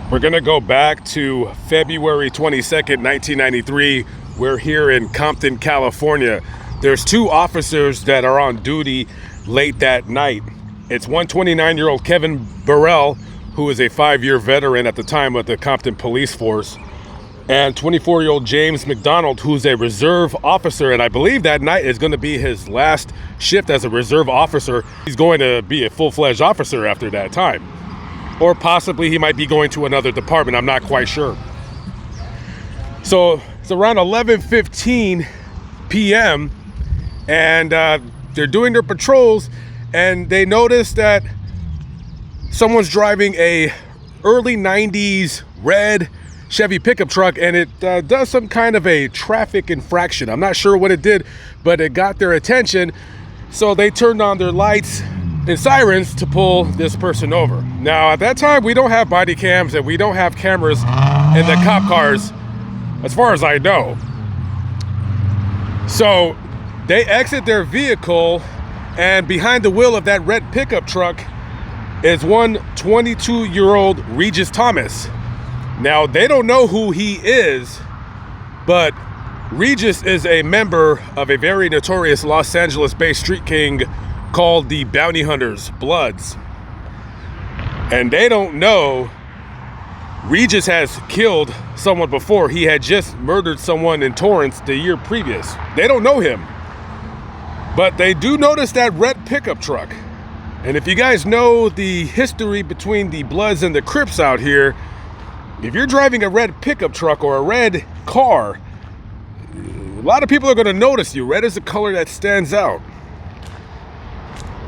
We're gonna go back to February 22nd, 1993. We're here in Compton, California. There's two officers that are on duty late that night. It's 129-year-old Kevin Burrell, who is a 5-year veteran at the time of the Compton police force, and 24-year-old James McDonald, who's a reserve officer, and I believe that night is going to be his last shift as a reserve officer. He's going to be a full-fledged officer after that time. Or possibly he might be going to another department. I'm not quite sure. So it's around 11:15 p.m. and they're doing their patrols, and they notice that someone's driving a early 90s red Chevy pickup truck, and it does some kind of a traffic infraction. I'm not sure what it did, but it got their attention. So they turned on their lights and sirens to pull this person over. Now, at that time, we don't have body cams and we don't have cameras in the cop cars, as far as I know. So they exit their vehicle, and behind the wheel of that red pickup truck is one 22-year-old Regis Thomas. Now, they don't know who he is, but Regis is a member of a very notorious Los Angeles-based street king called the Bounty Hunters Bloods. And they don't know Regis has killed someone before. He had just murdered someone in Torrance the year previous. They don't know him, but they do notice that red pickup truck. And if you guys know the history between the Bloods and the Crips out here, if you're driving a red pickup truck or a red car, a lot of people are going to notice you. Red is a color that stands out.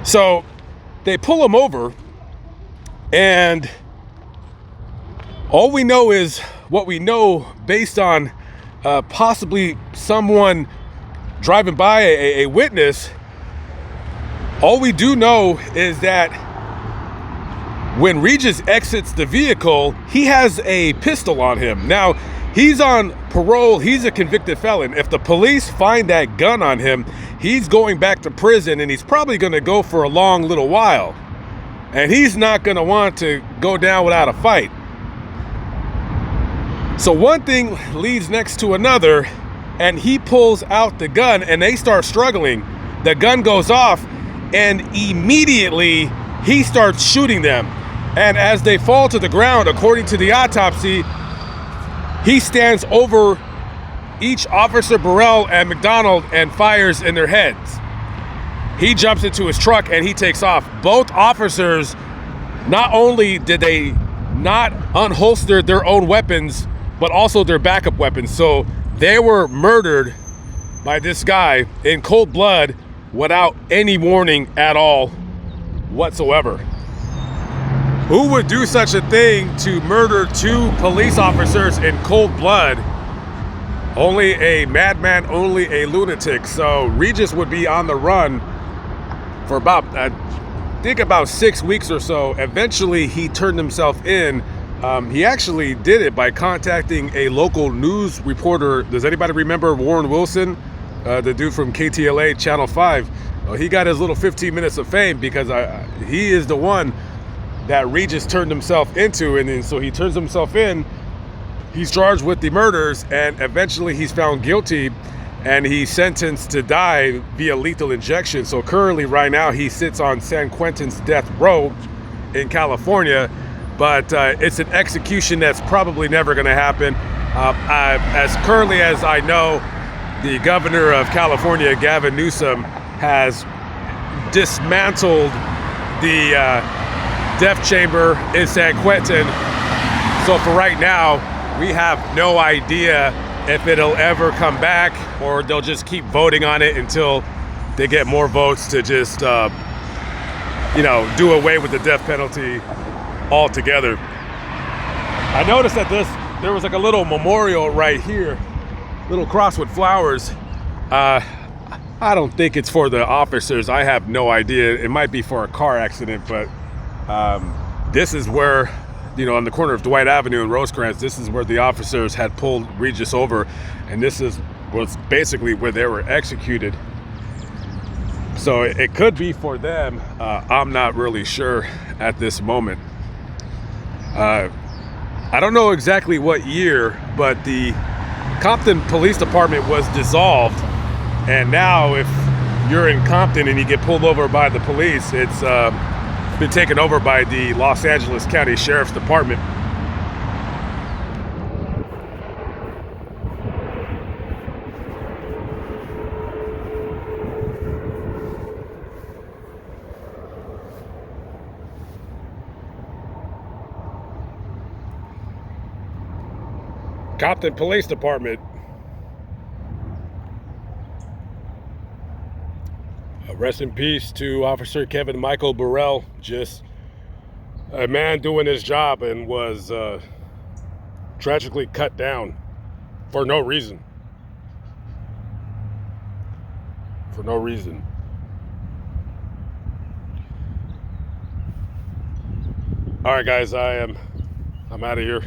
So they pull him over, and all we know is what we know based on possibly someone driving by, a witness. All we do know is that when Regis exits the vehicle, he has a pistol on him. Now, he's on parole. He's a convicted felon. If the police find that gun on him, he's going back to prison, and he's probably going to go for a long little while. And he's not going to want to go down without a fight. So one thing leads next to another, and he pulls out the gun, and they start struggling. The gun goes off, and immediately he starts shooting them. And as they fall to the ground, according to the autopsy, he stands over each officer, Burrell and McDonald, and fires in their heads. He jumps into his truck and he takes off. Both officers, not only did they not unholster their own weapons, but also their backup weapons. So they were murdered by this guy in cold blood without any warning at all whatsoever. Who would do such a thing to murder two police officers in cold blood? Only a madman, only a lunatic. So Regis would be on the run for about, I think about 6 weeks or so. Eventually, he turned himself in. He actually did it by contacting a local news reporter. Does anybody remember Warren Wilson, the dude from KTLA Channel 5? Well, he got his little 15 minutes of fame because he is the one that Regis turned himself into, and then so he turns himself in. He's charged with the murders, and eventually he's found guilty, and he's sentenced to die via lethal injection. So currently, right now, he sits on San Quentin's death row in California, but it's an execution that's probably never going to happen. As currently as I know, the governor of California, Gavin Newsom, has dismantled the death chamber in San Quentin. So for right now, we have no idea if it'll ever come back, or they'll just keep voting on it until they get more votes to just, do away with the death penalty altogether. I noticed that there was like a little memorial right here, little cross with flowers. I don't think it's for the officers. I have no idea. It might be for a car accident, but this is where, on the corner of Dwight Avenue and Rosecrans, this is where the officers had pulled Regis over, and this was basically where they were executed. So it could be for them. I'm not really sure at this moment. I don't know exactly what year, but the Compton Police Department was dissolved, and now if you're in Compton and you get pulled over by the police, it's been taken over by the Los Angeles County Sheriff's Department. Compton Police Department. Rest in peace to Officer Kevin Michael Burrell, just a man doing his job, and was tragically cut down for no reason. For no reason. All right, guys, I'm out of here.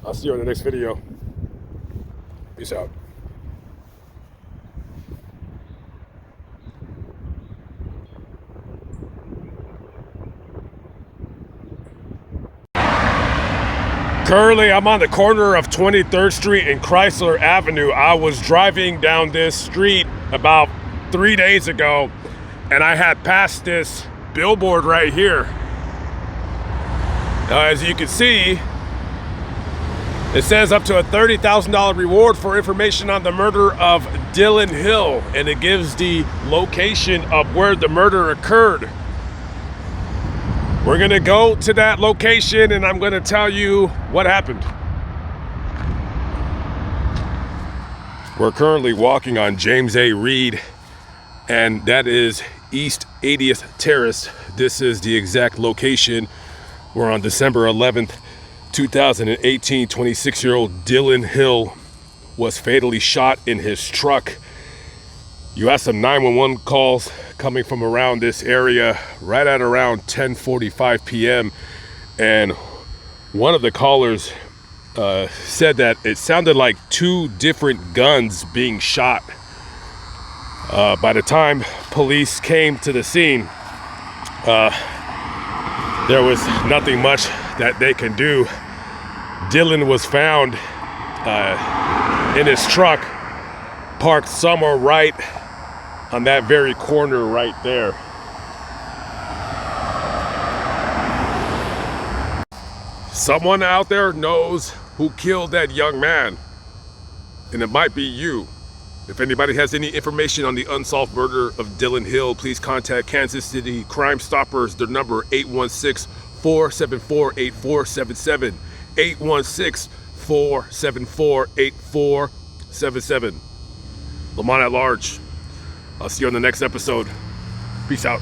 I'll see you in the next video. Peace out. Currently, I'm on the corner of 23rd Street and Chrysler Avenue. I was driving down this street about 3 days ago, and I had passed this billboard right here. Now, as you can see, it says up to a $30,000 reward for information on the murder of Dylan Hill, and it gives the location of where the murder occurred. We're gonna go to that location and I'm gonna tell you what happened. We're currently walking on James A. Reed, and that is East 80th Terrace. This is the exact location where on December 11th, 2018, 26-year-old Dylan Hill was fatally shot in his truck. You had some 911 calls coming from around this area right at around 10:45 p.m. and one of the callers said that it sounded like 2 different guns being shot. By the time police came to the scene, there was nothing much that they can do. Dylan was found in his truck, parked somewhere right on that very corner right there. Someone out there knows who killed that young man, and it might be you. If anybody has any information on the unsolved murder of Dylan Hill, please contact Kansas City Crime Stoppers. Their number 816-474-8477. 816-474-8477. Lamont at large. I'll see you on the next episode. Peace out.